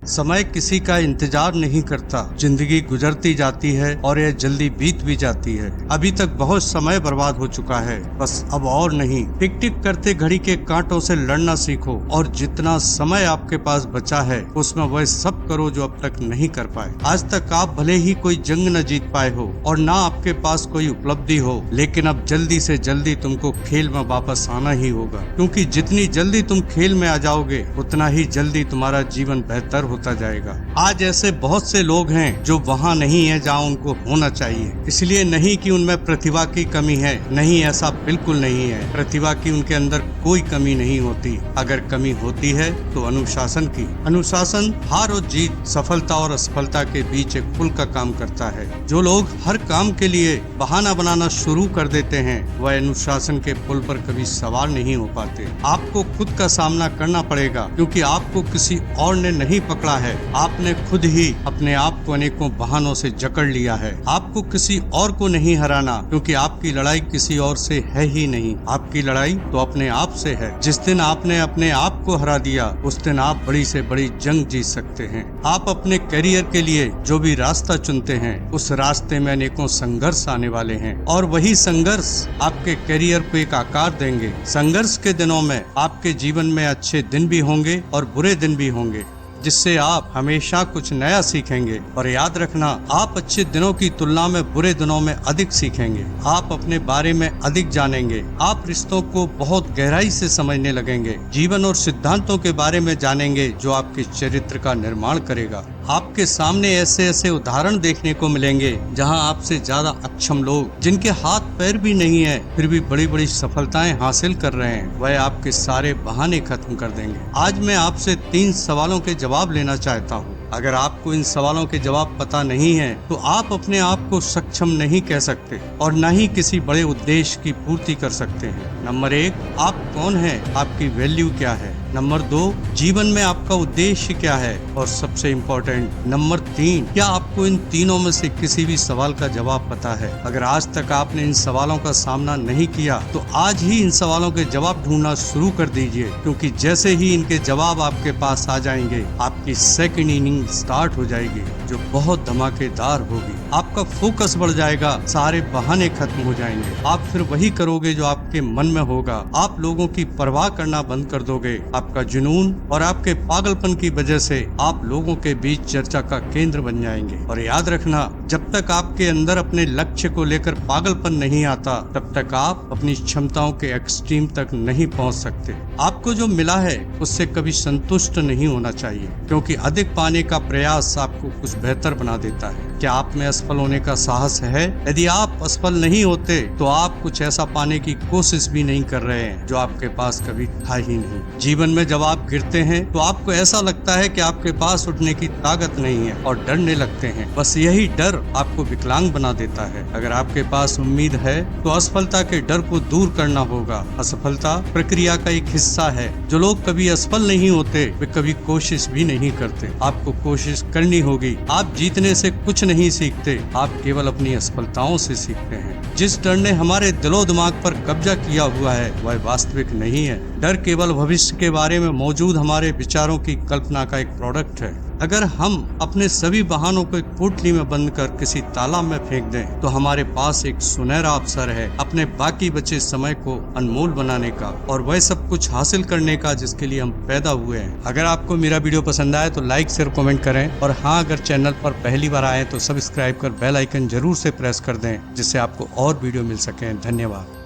समय किसी का इंतजार नहीं करता। जिंदगी गुजरती जाती है और यह जल्दी बीत भी जाती है। अभी तक बहुत समय बर्बाद हो चुका है, बस अब और नहीं। टिक टिक करते घड़ी के कांटों से लड़ना सीखो और जितना समय आपके पास बचा है उसमें वह सब करो जो अब तक नहीं कर पाए। आज तक आप भले ही कोई जंग न जीत पाए हो और ना आपके पास कोई उपलब्धि हो, लेकिन अब जल्दी से जल्दी तुमको खेल में वापस आना ही होगा, क्योंकि जितनी जल्दी तुम खेल में आ जाओगे उतना ही जल्दी तुम्हारा जीवन बेहतर होता जाएगा। आज ऐसे बहुत से लोग हैं जो वहाँ नहीं है जहाँ उनको होना चाहिए। इसलिए नहीं कि उनमें प्रतिभा की कमी है, नहीं, ऐसा बिल्कुल नहीं है। प्रतिभा की उनके अंदर कोई कमी नहीं होती। अगर कमी होती है तो अनुशासन की। अनुशासन हार और जीत, सफलता और असफलता के बीच एक पुल का काम करता है। जो लोग हर काम के लिए बहाना बनाना शुरू कर देते हैं वह अनुशासन के पुल पर कभी सवार नहीं हो पाते। आपको खुद का सामना करना पड़ेगा, क्योंकि आपको किसी और ने नहीं पकड़ा है। आपने खुद ही अपने आप को अनेकों बहानों से जकड़ लिया है। आपको किसी और को नहीं हराना, क्योंकि आपकी लड़ाई किसी और से है ही नहीं। आपकी लड़ाई तो अपने आप से है। जिस दिन आपने अपने आप को हरा दिया उस दिन आप बड़ी से बड़ी जंग जीत सकते हैं। आप अपने करियर के लिए जो भी रास्ता चुनते हैं उस रास्ते में अनेकों संघर्ष आने वाले हैं, और वही संघर्ष आपके करियर को एक आकार देंगे। संघर्ष के दिनों में आपके जीवन में अच्छे दिन भी होंगे और बुरे दिन भी होंगे, जिससे आप हमेशा कुछ नया सीखेंगे। और याद रखना, आप अच्छे दिनों की तुलना में बुरे दिनों में अधिक सीखेंगे। आप अपने बारे में अधिक जानेंगे। आप रिश्तों को बहुत गहराई से समझने लगेंगे। जीवन और सिद्धांतों के बारे में जानेंगे जो आपके चरित्र का निर्माण करेगा। आपके सामने ऐसे ऐसे उदाहरण देखने को मिलेंगे जहां आपसे ज्यादा अक्षम लोग, जिनके हाथ पैर भी नहीं है, फिर भी बड़ी बड़ी सफलताएं हासिल कर रहे हैं, वह आपके सारे बहाने खत्म कर देंगे। आज मैं आपसे 3 सवालों के जवाब लेना चाहता हूँ। अगर आपको इन सवालों के जवाब पता नहीं है तो आप अपने आप को सक्षम नहीं कह सकते और न ही किसी बड़े उद्देश्य की पूर्ति कर सकते हैं। नंबर 1, आप कौन हैं? आपकी वैल्यू क्या है? नंबर 2, जीवन में आपका उद्देश्य क्या है? और सबसे इम्पोर्टेंट नंबर 3, क्या आपको इन तीनों में से किसी भी सवाल का जवाब पता है? अगर आज तक आपने इन सवालों का सामना नहीं किया तो आज ही इन सवालों के जवाब ढूंढना शुरू कर दीजिए, क्योंकि जैसे ही इनके जवाब आपके पास आ जाएंगे आपकी सेकंड इनिंग स्टार्ट हो जाएगी, जो बहुत धमाकेदार होगी। आपका फोकस बढ़ जाएगा, सारे बहाने खत्म हो जाएंगे। आप फिर वही करोगे जो आपके मन में होगा। आप लोगों की परवाह करना बंद कर दोगे। आपका जुनून और आपके पागलपन की वजह से आप लोगों के बीच चर्चा का केंद्र बन जाएंगे। और याद रखना, जब तक आपके अंदर अपने लक्ष्य को लेकर पागलपन नहीं आता तब तक आप अपनी क्षमताओं के एक्सट्रीम तक नहीं पहुंच सकते। आपको जो मिला है उससे कभी संतुष्ट नहीं होना चाहिए, क्योंकि अधिक पाने का प्रयास आपको कुछ बेहतर बना देता है। क्या आप में असफल होने का साहस है? यदि आप असफल नहीं होते तो आप कुछ ऐसा पाने की कोशिश भी नहीं कर रहे हैं जो आपके पास कभी था ही नहीं। जीवन में जब आप गिरते हैं तो आपको ऐसा लगता है कि आपके पास उठने की ताकत नहीं है और डरने लगते हैं। बस यही डर आपको विकलांग बना देता है। अगर आपके पास उम्मीद है तो असफलता के डर को दूर करना होगा। असफलता प्रक्रिया का एक हिस्सा है। जो लोग कभी असफल नहीं होते वे कभी कोशिश भी नहीं करते। आपको कोशिश करनी होगी। आप जीतने से कुछ नहीं सीखते, आप केवल अपनी असफलताओं से सीखते हैं। जिस डर ने हमारे दिलो दिमाग पर कब्जा किया हुआ है वह वास्तविक नहीं है। डर केवल भविष्य के बारे में मौजूद हमारे विचारों की कल्पना का एक प्रोडक्ट है। अगर हम अपने सभी बहानों को एक पोटली में बंद कर किसी तालाब में फेंक दें तो हमारे पास एक सुनहरा अवसर है अपने बाकी बचे समय को अनमोल बनाने का और वह सब कुछ हासिल करने का जिसके लिए हम पैदा हुए हैं। अगर आपको मेरा वीडियो पसंद आए तो लाइक शेयर कमेंट करें, और हाँ, अगर चैनल पर पहली बार आए तो सब्सक्राइब कर बेल आइकन जरूर से प्रेस कर दें, जिससे आपको और वीडियो मिल सके। धन्यवाद।